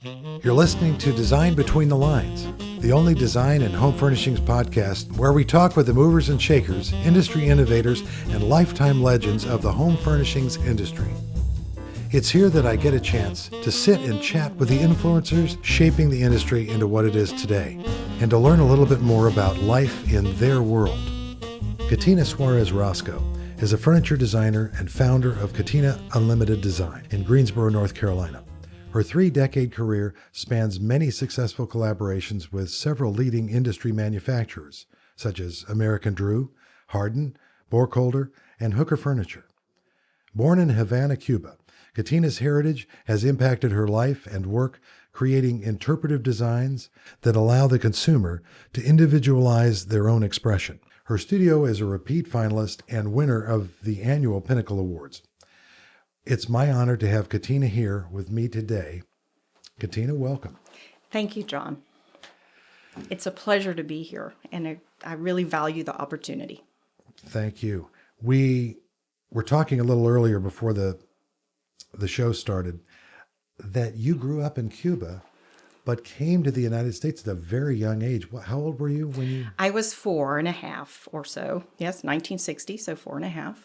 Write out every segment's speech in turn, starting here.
You're listening to Design Between the Lines, the only design and home furnishings podcast where we talk with the movers and shakers, industry innovators, and lifetime legends of the home furnishings industry. It's here that I get a chance to sit and chat with the influencers shaping the industry into what it is today, and to learn a little bit more about life in their world. Catina Suarez Roscoe is a furniture designer and founder of Catina Unlimited Design in Greensboro, North Carolina. Her 3-decade career spans many successful collaborations with several leading industry manufacturers, such as American Drew, Hardin, Borkholder, and Hooker Furniture. Born in Havana, Cuba, Catina's heritage has impacted her life and work, creating interpretive designs that allow the consumer to individualize their own expression. Her studio is a repeat finalist and winner of the annual Pinnacle Awards. It's my honor to have Catina here with me today. Catina, welcome. Thank you, John. It's a pleasure to be here, and I really value the opportunity. Thank you. We were talking a little earlier before the show started that you grew up in Cuba, but came to the United States at a very young age. How old were you when you... I was 4.5 or so. Yes, 1960, so 4.5.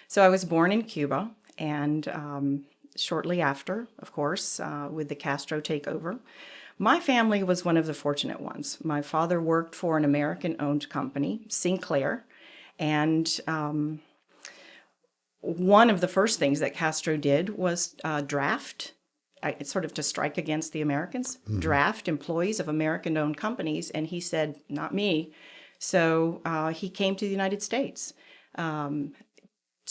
So I was born in Cuba. And shortly after, of course, with the Castro takeover, my family was one of the fortunate ones. My father worked for an American-owned company, Sinclair, and one of the first things that Castro did was draft, it's sort of to strike against the Americans, draft employees of American-owned companies, and he said, not me. So he came to the United States.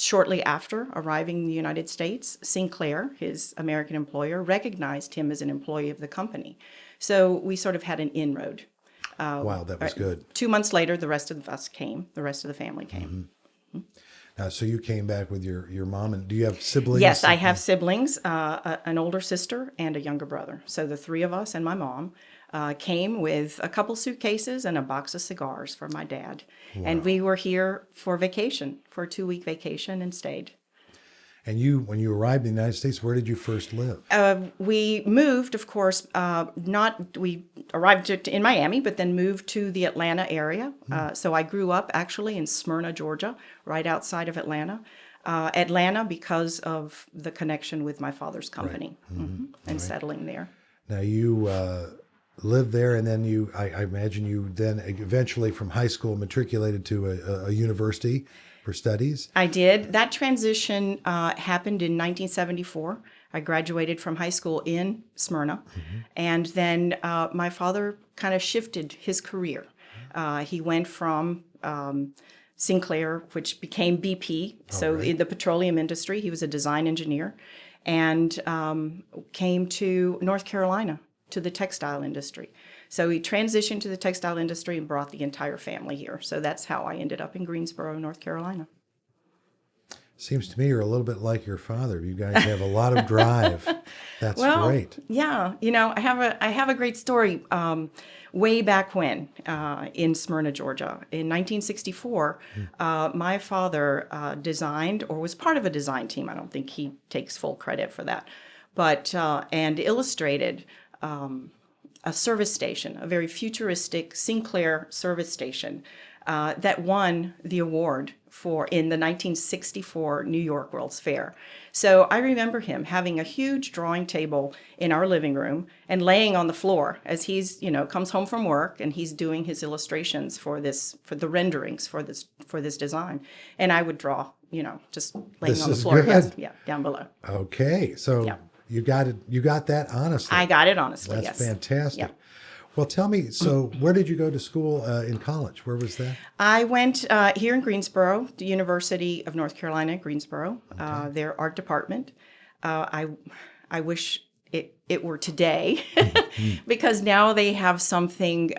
Shortly after arriving in the United States, Sinclair, his American employer, recognized him as an employee of the company. So we sort of had an inroad. Wow, that was good. 2 months later, the rest of us came. The rest of the family came. So you came back with your mom, and do you have siblings? Yes, I have siblings, an older sister and a younger brother. So the three of us and my mom came with a couple suitcases and a box of cigars for my dad. Wow. And we were here for vacation, for a 2-week vacation, and stayed. And you, when you arrived in the United States, where did you first live? We moved, of course, we arrived in Miami, but then moved to the Atlanta area. So I grew up actually in Smyrna, Georgia, right outside of Atlanta. Atlanta because of the connection with my father's company, and settling there. Now you lived there, and then I imagine you then eventually from high school matriculated to a university for studies? I did. That transition happened in 1974. I graduated from high school in Smyrna, and then my father kind of shifted his career. He went from Sinclair, which became BP, in the petroleum industry. He was a design engineer, and came to North Carolina, to the textile industry. So he transitioned to the textile industry and brought the entire family here. So that's how I ended up in Greensboro, North Carolina. Seems to me you're a little bit like your father. You guys have a lot of drive. That's great. Yeah, I have a great story. Way back when, in Smyrna, Georgia, in 1964, my father designed, or was part of a design team. I don't think he takes full credit for that, but and illustrated a service station, a very futuristic Sinclair service station that won the award in the 1964 New York World's Fair. So I remember him having a huge drawing table in our living room and laying on the floor as he's, comes home from work, and he's doing his illustrations for the renderings for this design. And I would draw, just laying on the floor. Good. Yes, down below. Okay. So you got that honestly. I got it honestly. That's yes. fantastic. Yeah. Well, tell me, so where did you go to school in college? Where was that? I went here in Greensboro, the University of North Carolina, Greensboro, their art department. I wish it were today, because now they have something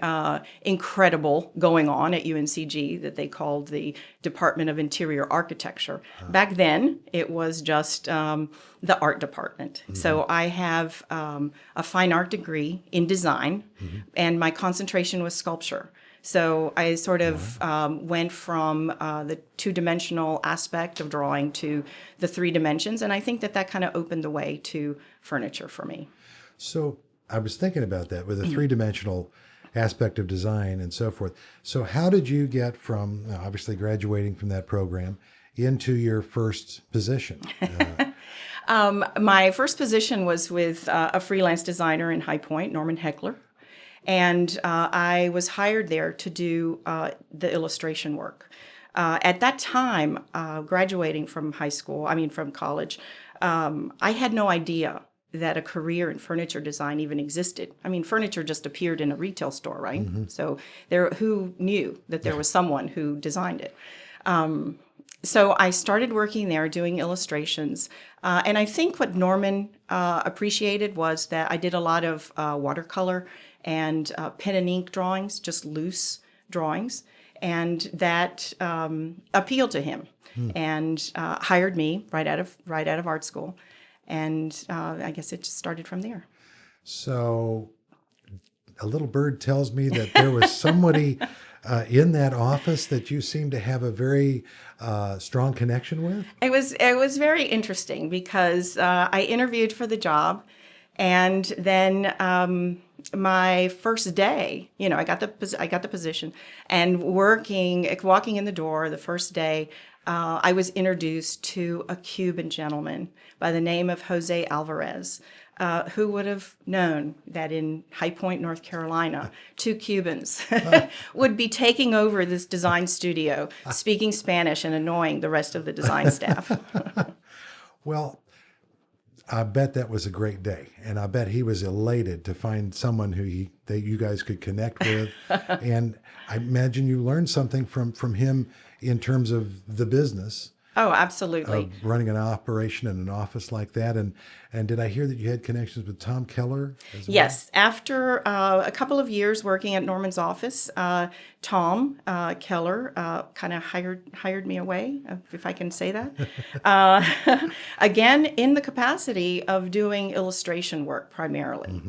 incredible going on at UNCG that they called the Department of Interior Architecture. Back then, it was just the art department. So I have a fine art degree in design, and my concentration was sculpture. So I sort of went from the two-dimensional aspect of drawing to the 3 dimensions, and I think that kind of opened the way to furniture for me. So I was thinking about that with a three-dimensional aspect of design and so forth. So how did you get from obviously graduating from that program into your first position? My first position was with a freelance designer in High Point, Norman Heckler. And I was hired there to do the illustration work. At that time, graduating from from college, I had no idea that a career in furniture design even existed. I mean, furniture just appeared in a retail store, right? So who knew that there was someone who designed it? So I started working there doing illustrations. And I think what Norman appreciated was that I did a lot of watercolor and pen and ink drawings, just loose drawings. And that appealed to him and hired me right out of art school. And I guess it just started from there. So a little bird tells me that there was somebody in that office that you seem to have a very strong connection with? It was very interesting because I interviewed for the job, and then my first day, I got the position, and walking in the door the first day, I was introduced to a Cuban gentleman by the name of Jose Alvarez. Who would have known that in High Point, North Carolina, two Cubans would be taking over this design studio, speaking Spanish and annoying the rest of the design staff? Well, I bet that was a great day, and I bet he was elated to find someone that you guys could connect with. And I imagine you learned something from him in terms of the business. Oh, absolutely. Of running an operation in an office like that. And did I hear that you had connections with Tom Keller as well? Yes. After a couple of years working at Norman's office, Tom Keller kind of hired me away, if I can say that. Again, in the capacity of doing illustration work primarily.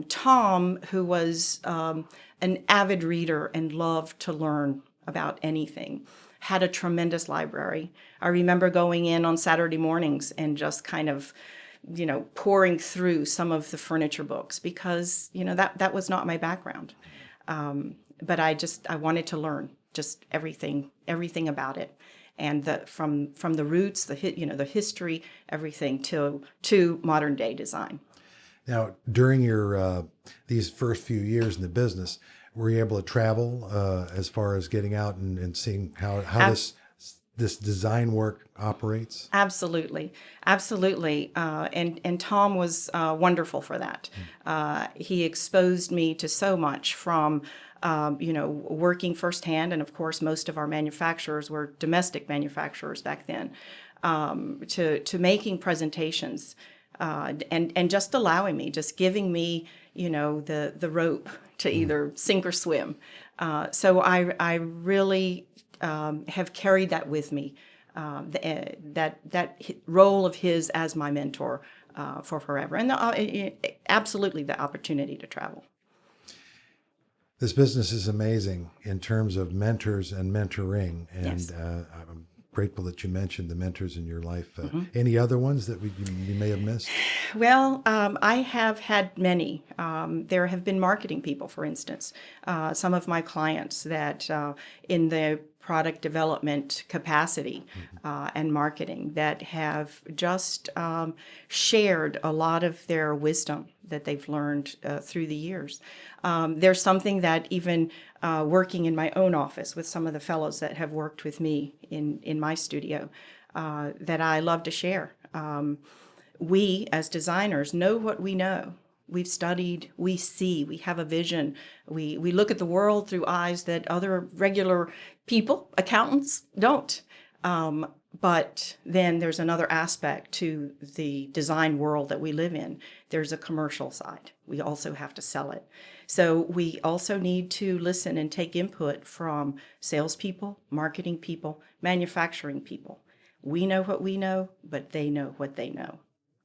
Tom, who was an avid reader and loved to learn about anything, had a tremendous library. I remember going in on Saturday mornings and just kind of, pouring through some of the furniture books because, that was not my background. But I wanted to learn just everything about it. And from the roots, the history, everything to modern day design. Now, during your these first few years in the business, were you able to travel as far as getting out and seeing how this design work operates? Absolutely. And Tom was wonderful for that. He exposed me to so much from, working firsthand, and of course, most of our manufacturers were domestic manufacturers back then, to making presentations, and just giving me, the rope to either sink or swim. So I really have carried that with me, that role of his as my mentor for forever, and absolutely the opportunity to travel. This business is amazing in terms of mentors and mentoring, and Yes. I'm grateful that you mentioned the mentors in your life. Any other ones that you may have missed? Well, I have had many. There have been marketing people, for instance, some of my clients that in the product development capacity and marketing that have just shared a lot of their wisdom that they've learned through the years. There's something that even working in my own office with some of the fellows that have worked with me in my studio that I love to share. We, as designers, know what we know. We've studied, we see, we have a vision. We look at the world through eyes that other regular people, accountants, don't. But then there's another aspect to the design world that we live in. There's a commercial side. We also have to sell it. So we also need to listen and take input from salespeople, marketing people, manufacturing people. We know what we know, but they know what they know.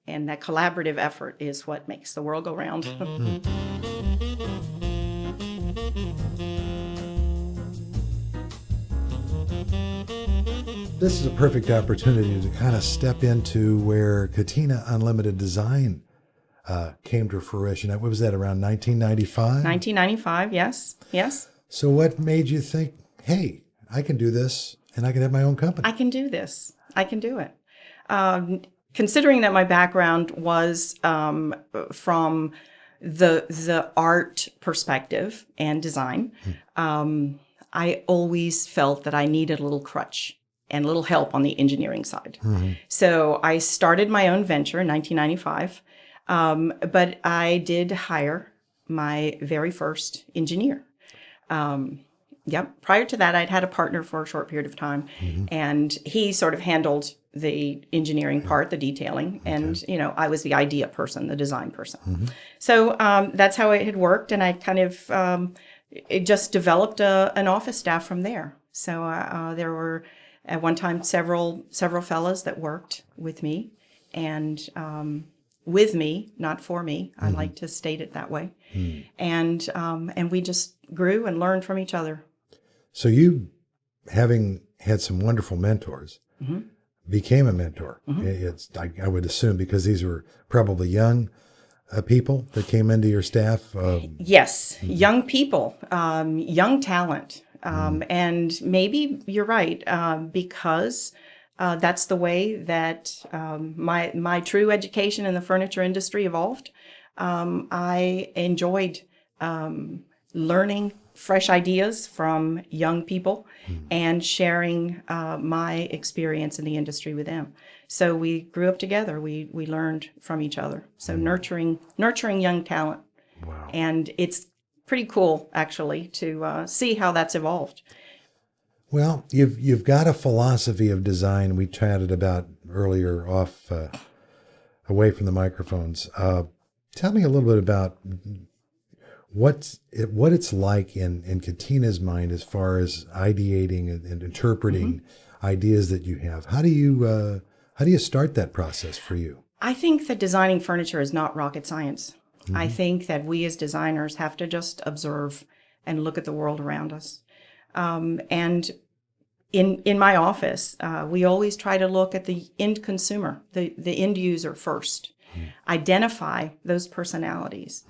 And that collaborative effort is what makes the world go round. This is a perfect opportunity to kind of step into where Catina Unlimited Design came to fruition. What was that, around 1995? 1995, yes, yes. So what made you think, hey, I can do this and I can have my own company? I can do this. I can do it. Considering that my background was from the art perspective and design, I always felt that I needed a little crutch and a little help on the engineering side. So I started my own venture in 1995, but I did hire my very first engineer. Prior to that, I'd had a partner for a short period of time, and he sort of handled the engineering part, the detailing, and I was the idea person, the design person. So that's how it had worked, and I kind of it just developed an office staff from there. So there were at one time several fellas that worked with me, and with me, not for me. I like to state it that way, and we just grew and learned from each other. So you, having had some wonderful mentors, became a mentor. It's I would assume because these were probably young people that came into your staff. Yes, young people, young talent, and maybe you're right because that's the way that my true education in the furniture industry evolved. I enjoyed learning fresh ideas from young people and sharing my experience in the industry with them. So we grew up together. We learned from each other. So nurturing young talent. Wow. And it's pretty cool, actually, to see how that's evolved. Well, you've got a philosophy of design we chatted about earlier off away from the microphones. Tell me a little bit about what it's like in Catina's mind as far as ideating and interpreting ideas that you have. How do you start that process for you? I think that designing furniture is not rocket science. I think that we as designers have to just observe and look at the world around us. And in my office, we always try to look at the end consumer, the end user first. Identify those personalities.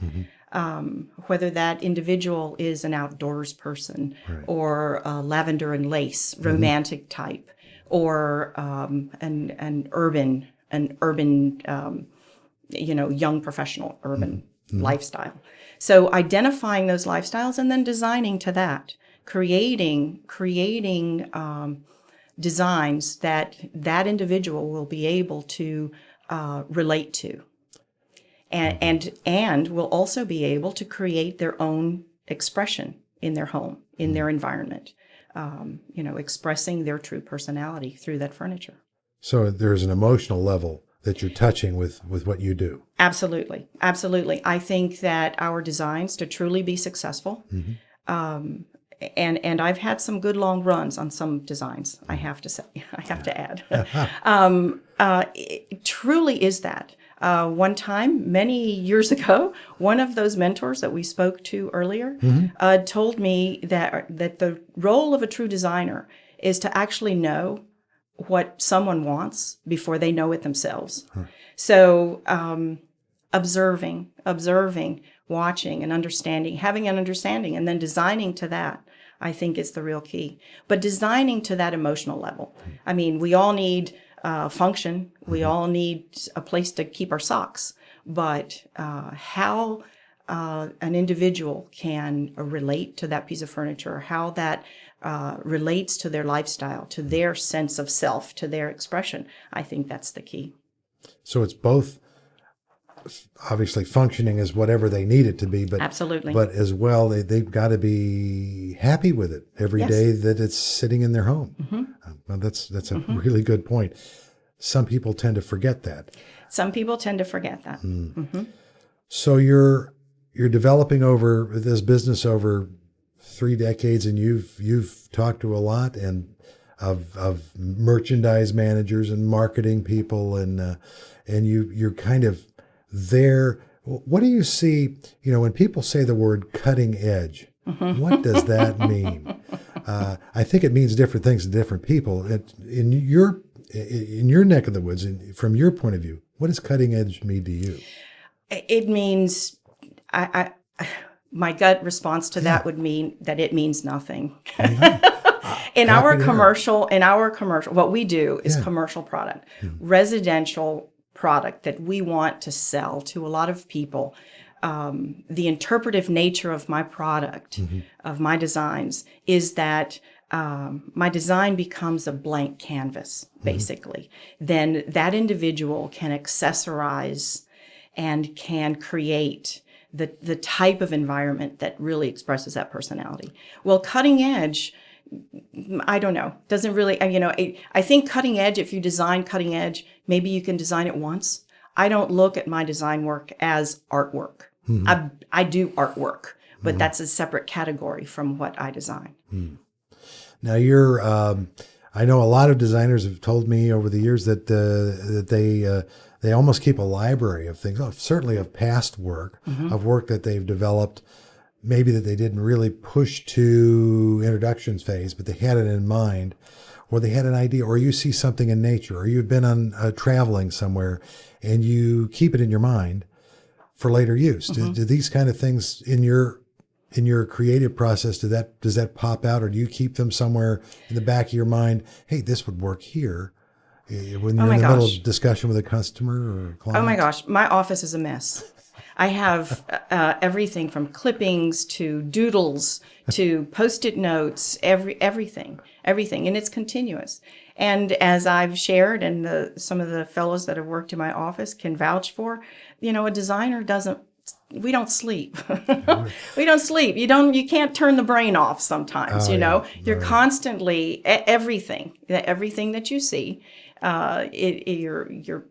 Whether that individual is an outdoors person or a lavender and lace romantic type, or an urban young professional urban lifestyle. So identifying those lifestyles and then designing to that, creating designs that individual will be able to relate to. And will also be able to create their own expression in their home, in their environment, expressing their true personality through that furniture. So there's an emotional level that you're touching with what you do. Absolutely. Absolutely. I think that our designs, to truly be successful, and I've had some good long runs on some designs, I have to say, I have to add. It truly is that. One time, many years ago, one of those mentors that we spoke to earlier told me that the role of a true designer is to actually know what someone wants before they know it themselves. So observing, watching, and understanding, having an understanding, and then designing to that, I think is the real key. But designing to that emotional level. I mean, we all need function. We all need a place to keep our socks. But how an individual can relate to that piece of furniture, how that relates to their lifestyle, to their sense of self, to their expression, I think that's the key. So it's both obviously functioning as whatever they need it to be, but absolutely, but as well they've got to be happy with it every day that it's sitting in their home. Well, that's a really good point. Some people tend to forget that. So you're developing over this business over 3 decades, and you've talked to a lot and of merchandise managers and marketing people, and you're kind of there. What do you see, when people say the word cutting edge, what does that mean? I think it means different things to different people. In your neck of the woods, from your point of view, what does cutting edge mean to you? It means, my gut response to that would mean that it means nothing. In our commercial, what we do is commercial product, residential product that we want to sell to a lot of people. The interpretive nature of my product, of my designs, is that my design becomes a blank canvas, basically. Then that individual can accessorize and can create the type of environment that really expresses that personality. Well, cutting edge, I don't know, doesn't really, I think cutting edge, if you design cutting edge, maybe you can design it once. I don't look at my design work as artwork. I do artwork, but that's a separate category from what I design. Now I know a lot of designers have told me over the years that they almost keep a library of things, certainly of past work, of work that they've developed, maybe that they didn't really push to introductions phase, but they had it in mind, or they had an idea, or you see something in nature, or you've been on traveling somewhere, and you keep it in your mind for later use. Do these kind of things in your creative process, does that pop out, or do you keep them somewhere in the back of your mind? Hey, this would work here. When you're in the middle of discussion with a customer or a client. Oh my gosh, my office is a mess. I have everything from clippings to doodles to Post-it notes, everything, and it's continuous. And as I've shared, and some of the fellows that have worked in my office can vouch for, a designer we don't sleep. We don't sleep. You can't turn the brain off sometimes, You're constantly, everything that you see,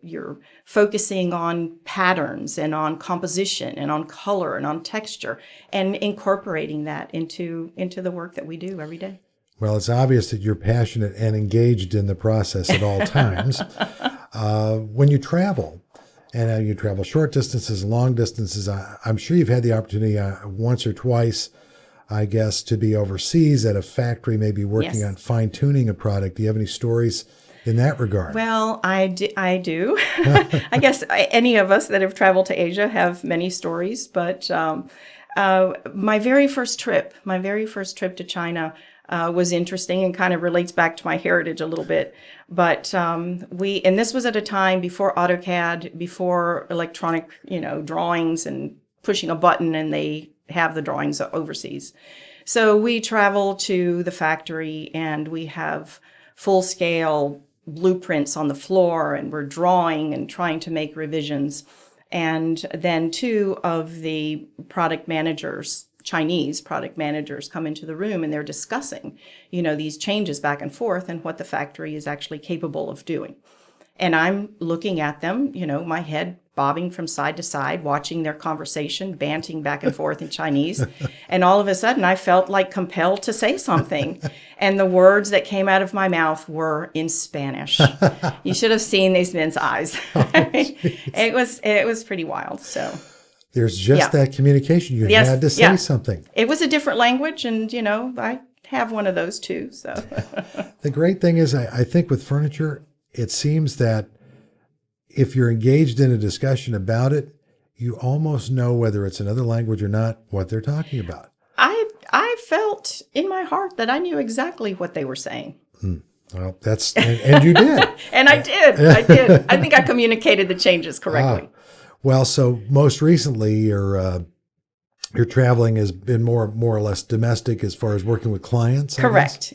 you're focusing on patterns and on composition and on color and on texture and incorporating that into the work that we do every day. Well, it's obvious that you're passionate and engaged in the process at all times. When you travel, and you travel short distances, long distances, I'm sure you've had the opportunity once or twice, I guess, to be overseas at a factory, maybe working on fine-tuning a product. Do you have any stories in that regard? Well, I do. I guess any of us that have traveled to Asia have many stories, but my very first trip to China was interesting and kind of relates back to my heritage a little bit. But and this was at a time before AutoCAD, before electronic, drawings and pushing a button and they have the drawings overseas. So we travel to the factory and we have full-scale blueprints on the floor and we're drawing and trying to make revisions. And then two of the product managers, Chinese product managers, come into the room and they're discussing, these changes back and forth and what the factory is actually capable of doing. And I'm looking at them, my head bobbing from side to side, watching their conversation, banting back and forth in Chinese. And all of a sudden I felt like compelled to say something. And the words that came out of my mouth were in Spanish. You should have seen these men's eyes. It was pretty wild. So there's just that communication. You had to say something. It was a different language, and, I have one of those too. So the great thing is, I think with furniture, it seems that if you're engaged in a discussion about it, you almost know whether it's another language or not, what they're talking about. I felt in my heart that I knew exactly what they were saying. Well, and you did. And I did. I think I communicated the changes correctly. Well, so most recently, your traveling has been more or less domestic as far as working with clients. Correct.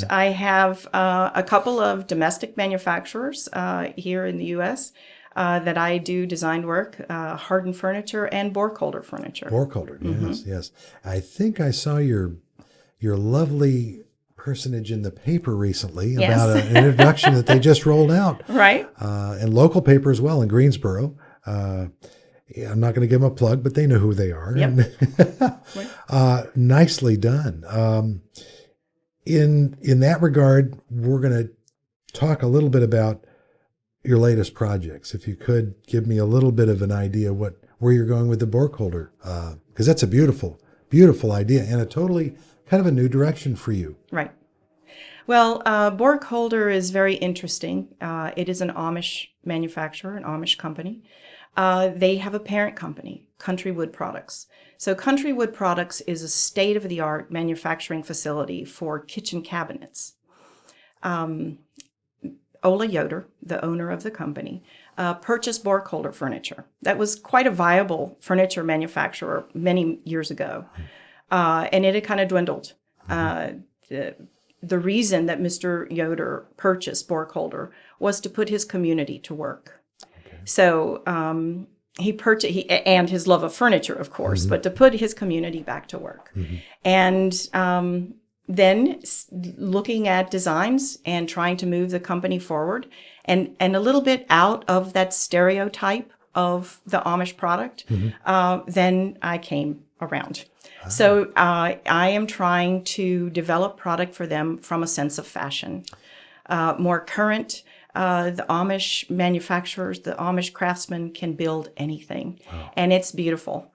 I have a couple of domestic manufacturers here in the U.S. That I do design work, Hardin Furniture and Borkholder Furniture. Borkholder, yes. I think I saw your lovely personage in the paper recently about an introduction that they just rolled out. Right. And local paper as well in Greensboro. I'm not going to give them a plug, but they know who they are. Yep. Nicely done. In that regard, we're going to talk a little bit about your latest projects. If you could give me a little bit of an idea where you're going with the Borkholder, because that's a beautiful, beautiful idea and a totally kind of a new direction for you. Right. Well, Borkholder is very interesting. It is an Amish manufacturer, an Amish company. They have a parent company, Country Wood Products. So Country Wood Products is a state-of-the-art manufacturing facility for kitchen cabinets. Ola Yoder, the owner of the company, purchased Borkholder furniture. That was quite a viable furniture manufacturer many years ago, and it had kind of dwindled. The reason that Mr. Yoder purchased Borkholder was to put his community to work. Okay. So he purchased, and his love of furniture, of course, but to put his community back to work. And then looking at designs and trying to move the company forward and a little bit out of that stereotype of the Amish product, then I came around. So I am trying to develop product for them from a sense of fashion. More current, the Amish manufacturers, the Amish craftsmen can build anything, and it's beautiful.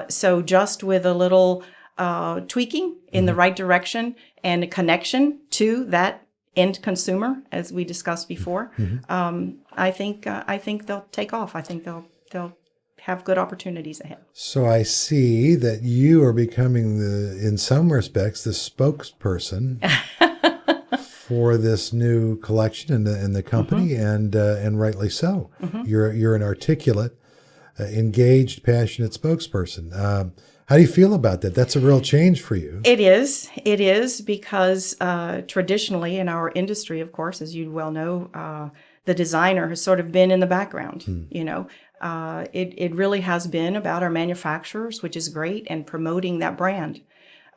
So just with a little tweaking in the right direction and a connection to that end consumer, as we discussed before, I think they'll take off. I think they'll have good opportunities ahead. So I see that you are becoming in some respects, the spokesperson for this new collection in the company, and rightly so. You're an articulate, engaged, passionate spokesperson. How do you feel about that? That's a real change for you. It is because traditionally in our industry, of course, as you well know, the designer has sort of been in the background. You know, it really has been about our manufacturers, which is great, and promoting that brand.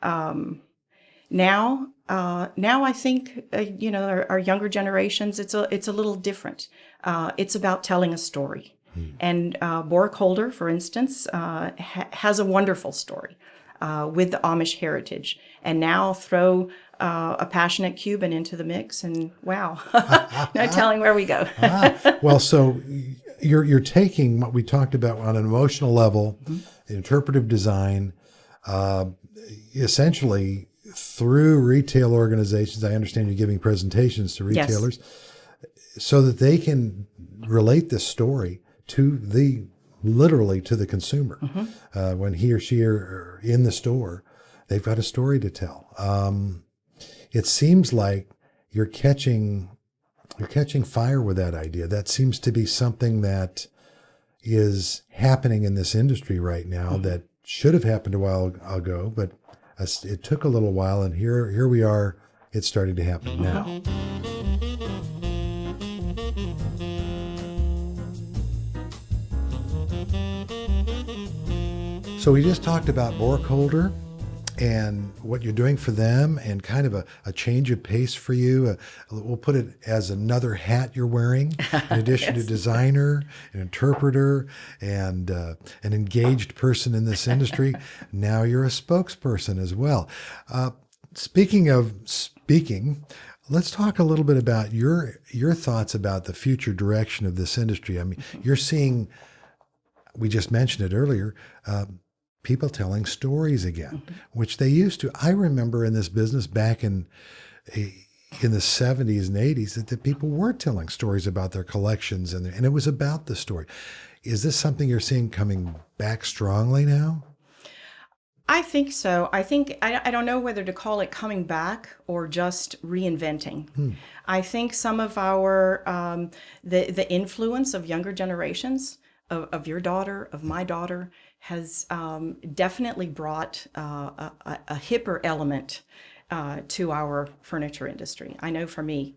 Now I think our younger generations, it's a little different. It's about telling a story. And Borkholder, for instance, has a wonderful story with the Amish heritage. And now throw a passionate Cuban into the mix, and wow, no telling where we go. Well, so you're taking what we talked about on an emotional level, interpretive design, essentially through retail organizations. I understand you're giving presentations to retailers, so that they can relate this story to literally to the consumer. When he or she are in the store, they've got a story to tell. It seems like you're catching fire with that idea. That seems to be something that is happening in this industry right now that should have happened a while ago, but it took a little while, and here we are. It's starting to happen now. So we just talked about Borkholder and what you're doing for them, and kind of a change of pace for you. We'll put it as another hat you're wearing, in addition to designer, an interpreter, and an engaged person in this industry. Now you're a spokesperson as well. Speaking of speaking, let's talk a little bit about your thoughts about the future direction of this industry. I mean, you're seeing, we just mentioned it earlier, people telling stories again, which they used to. I remember in this business back in the 70s and 80s that the people were telling stories about their collections, and it was about the story. Is this something you're seeing coming back strongly now? I think so. I think I don't know whether to call it coming back or just reinventing. I think some of our the influence of younger generations, of your daughter, of my daughter, has definitely brought a hipper element to our furniture industry. I know for me,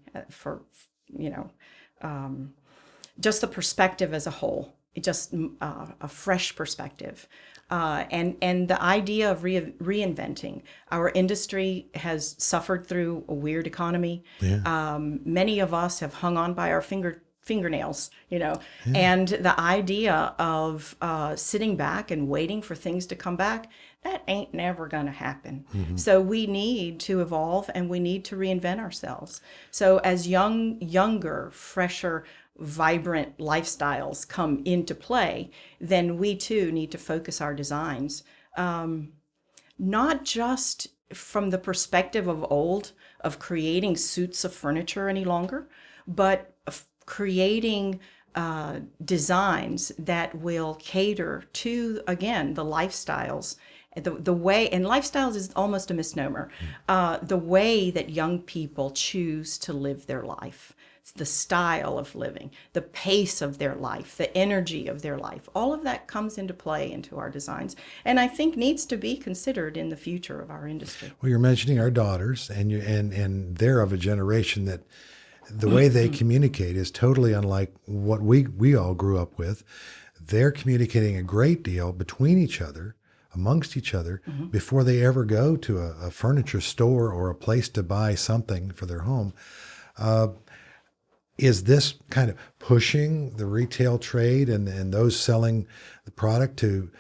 just the perspective as a whole, just a fresh perspective. And the idea of reinventing. Our industry has suffered through a weird economy. Many of us have hung on by our fingernails, and the idea of sitting back and waiting for things to come back, that ain't never gonna happen. So we need to evolve, and we need to reinvent ourselves. So as younger, fresher, vibrant lifestyles come into play, then we too need to focus our designs, not just from the perspective of old, of creating suits of furniture any longer, but creating designs that will cater to, again, the lifestyles, the way, and lifestyles is almost a misnomer, the way that young people choose to live their life, the style of living, the pace of their life, the energy of their life. All of that comes into play into our designs, and I think needs to be considered in the future of our industry. Well, you're mentioning our daughters, and they're of a generation that the way they communicate is totally unlike what we all grew up with. They're communicating a great deal between each other, amongst each other, before they ever go to a furniture store or a place to buy something for their home. Is this kind of pushing the retail trade and those selling the product to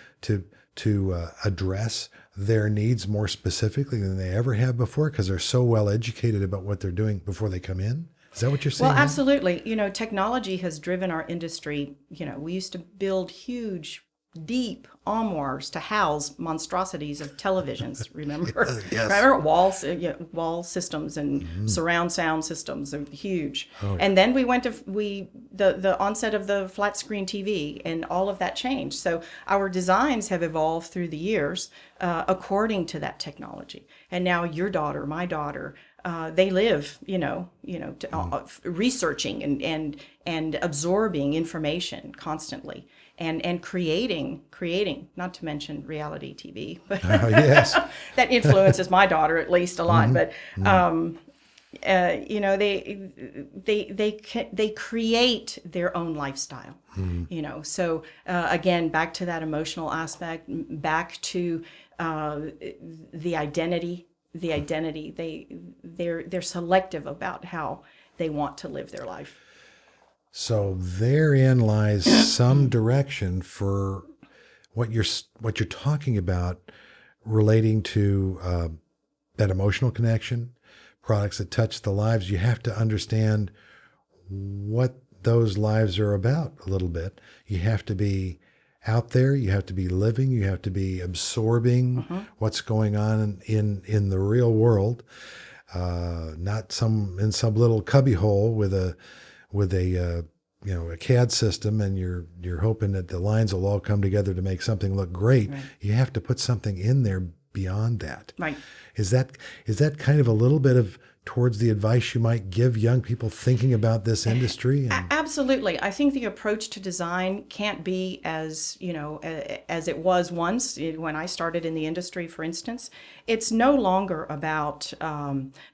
address their needs more specifically than they ever have before because they're so well educated about what they're doing before they come in? Is that what you're saying? Well, absolutely. Technology has driven our industry. We used to build huge, deep armoires to house monstrosities of televisions. Remember? Yes. Remember wall systems and surround sound systems are huge. Oh, yeah. And then we went to the onset of the flat screen TV, and all of that changed. So our designs have evolved through the years according to that technology. And now your daughter, my daughter, they live, researching and absorbing information constantly, and creating, not to mention reality TV, but yes. that influences my daughter at least a lot. But they create their own lifestyle. So again, back to that emotional aspect, back to the identity. They're selective about how they want to live their life. So therein lies some direction for what you're talking about, relating to that emotional connection, products that touch the lives. You have to understand what those lives are about a little bit. You have to be out there, you have to be living, you have to be absorbing what's going on in the real world, not in some little cubbyhole with a CAD system, and you're hoping that the lines will all come together to make something look great. Right. You have to put something in there beyond that. Right. Is that kind of a little bit of towards the advice you might give young people thinking about this industry? Absolutely. I think the approach to design can't be as it was once when I started in the industry, for instance. It's no longer about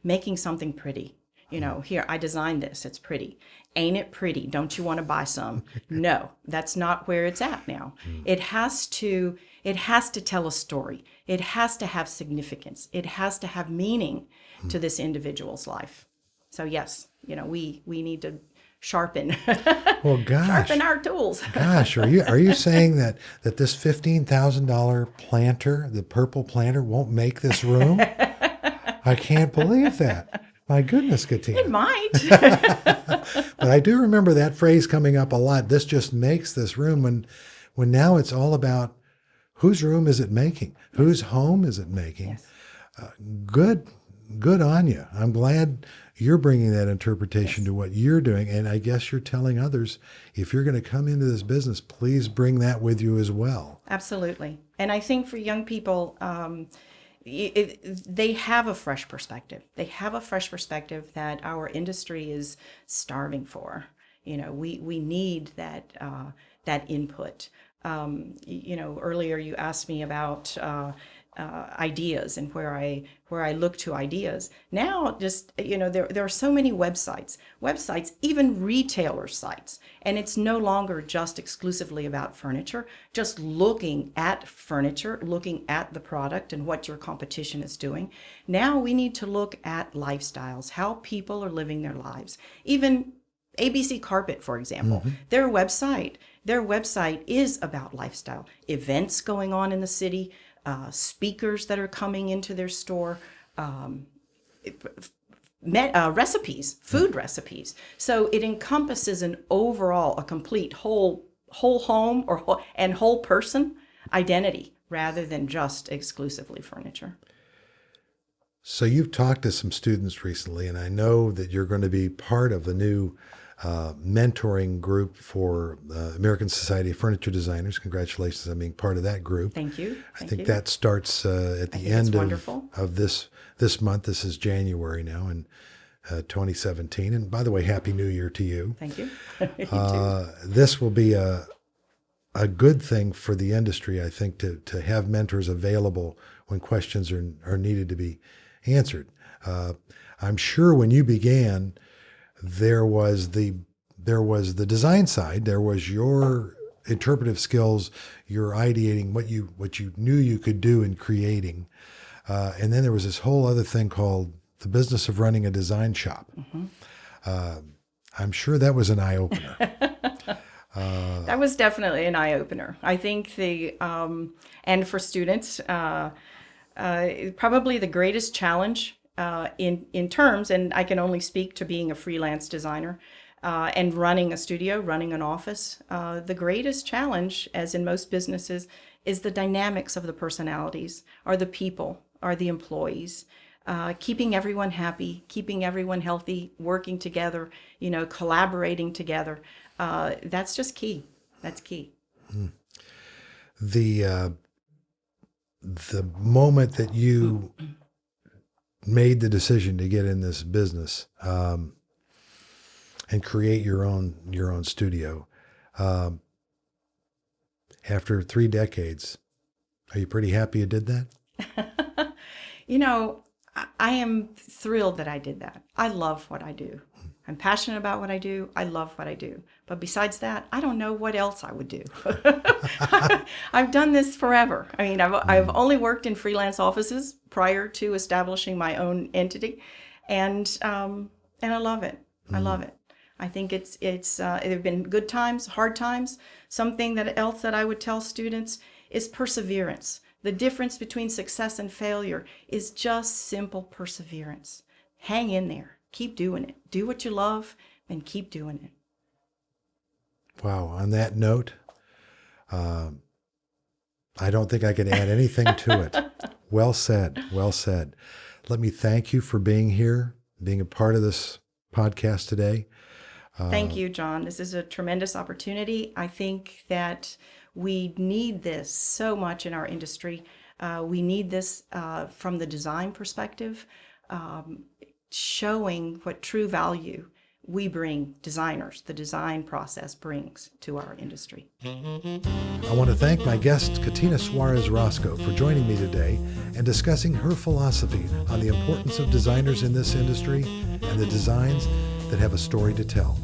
making something pretty. Here, I designed this, it's pretty. Ain't it pretty? Don't you want to buy some? No, that's not where it's at now. It has to tell a story. It has to have significance. It has to have meaning to this individual's life. So yes, we need to sharpen sharpen our tools. Gosh, are you saying that this $15,000 planter, the purple planter, won't make this room? I can't believe that. My goodness, Catina. It might. But I do remember that phrase coming up a lot. This just makes this room, when now it's all about whose room is it making? Whose home is it making? Yes. Good on you. I'm glad you're bringing that interpretation to what you're doing. And I guess you're telling others, if you're going to come into this business, please bring that with you as well. Absolutely. And I think for young people, they have a fresh perspective. They have a fresh perspective that our industry is starving for. We need that input. Earlier you asked me about ideas and where I look to ideas. Now, just there are so many websites, even retailer sites, and it's no longer just exclusively about furniture. Just looking at furniture, looking at the product and what your competition is doing. Now we need to look at lifestyles, how people are living their lives. Even ABC Carpet, for example, their website is about lifestyle, events going on in the city, speakers that are coming into their store, recipes, food recipes. So it encompasses a complete whole home and whole person identity rather than just exclusively furniture. So you've talked to some students recently, and I know that you're going to be part of the new mentoring group for the American Society of Furniture Designers. Congratulations on being part of that group. Thank you. I think that starts at the end of this month. This is January now in 2017. And by the way, Happy New Year to you. Thank you. You too. This will be a good thing for the industry, I think, to have mentors available when questions are needed to be answered. I'm sure when you began, there was the design side, there was your interpretive skills, your ideating, what you knew you could do in creating, and then there was this whole other thing called the business of running a design shop. Mm-hmm. I'm sure that was an eye-opener. That was definitely an eye-opener. I think and for students, probably the greatest challenge in terms, and I can only speak to being a freelance designer and running a studio, running an office. The greatest challenge, as in most businesses, is the dynamics of the personalities, are the people, are the employees. Keeping everyone happy, keeping everyone healthy, working together, collaborating together. That's just key. That's key. The moment that you made the decision to get in this business and create your own studio, after 3 decades, are you pretty happy you did that? I am thrilled that I did that. I love what I do. I'm passionate about what I do. I love what I do. But besides that, I don't know what else I would do. I've done this forever. I mean, I've only worked in freelance offices prior to establishing my own entity, and I love it. I love it. I think it's there have been good times, hard times. Something else that I would tell students is perseverance. The difference between success and failure is just simple perseverance. Hang in there. Keep doing it. Do what you love and keep doing it. Wow. On that note, I don't think I can add anything to it. Well said. Well said. Let me thank you for being here, being a part of this podcast today. Thank you, John. This is a tremendous opportunity. I think that we need this so much in our industry. We need this from the design perspective, showing what true value we bring, designers, the design process brings to our industry. I want to thank my guest, Catina Suarez Roscoe, for joining me today and discussing her philosophy on the importance of designers in this industry and the designs that have a story to tell.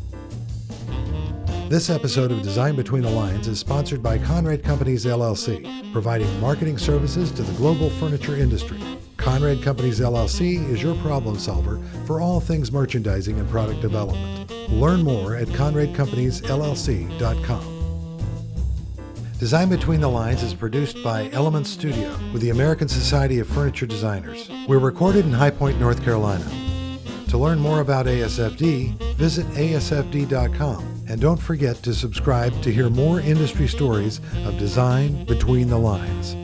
This episode of Design Between the Lines is sponsored by Conrad Companies, LLC, providing marketing services to the global furniture industry. Conrad Companies, LLC is your problem solver for all things merchandising and product development. Learn more at conradcompaniesllc.com. Design Between the Lines is produced by Element Studio with the American Society of Furniture Designers. We're recorded in High Point, North Carolina. To learn more about ASFD, visit asfd.com. And don't forget to subscribe to hear more industry stories of Design Between the Lines.